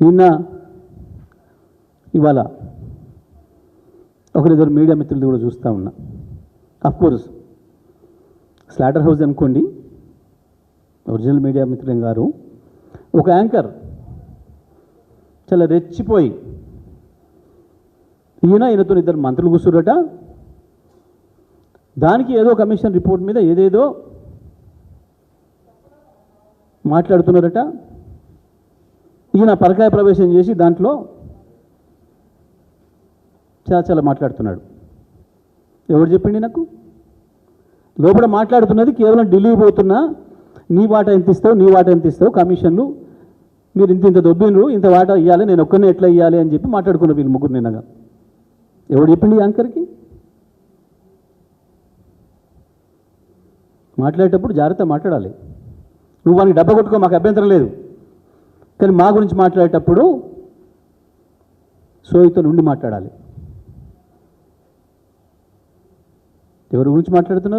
నిన్న ఇవాళ ఒకరిద్దరు మీడియా మిత్రులు కూడా చూస్తూ ఉన్నా. అఫ్కోర్స్ స్లాటర్ హౌస్ అనుకోండి, ఒరిజినల్ మీడియా మిత్రులు గారు, ఒక యాంకర్ చాలా రెచ్చిపోయి ఈయనతో ఇద్దరు మంత్రులు కూర్చురట, దానికి ఏదో కమిషన్ రిపోర్ట్ మీద ఏదేదో మాట్లాడుతున్నారట. ఈయన పరకాయ ప్రవేశం చేసి దాంట్లో చాలా మాట్లాడుతున్నాడు. ఎవరు చెప్పిండి నాకు? లోపల మాట్లాడుతున్నది కేవలం ఢిల్లీ పోతున్నా, నీ వాటా ఎంత ఇస్తావు, నీ వాటా ఎంత ఇస్తావు, కమిషన్లు మీరు ఇంత దొబ్బినరు, ఇంత వాటా ఇవ్వాలి, నేను ఒక్కనే ఎట్లా ఇవ్వాలి అని చెప్పి మాట్లాడుకున్నారు వీళ్ళు ముగ్గురు నిన్నగా. ఎవడు చెప్పిండి యాంకర్కి? మాట్లాడేటప్పుడు జాగ్రత్త మాట్లాడాలి. నువ్వు వానికి డబ్బా కొట్టుకో, మాకు అభ్యంతరం లేదు, కానీ మా గురించి మాట్లాడేటప్పుడు సోయితో నుండి మాట్లాడాలి. ఎవరి గురించి మాట్లాడుతున్నారు?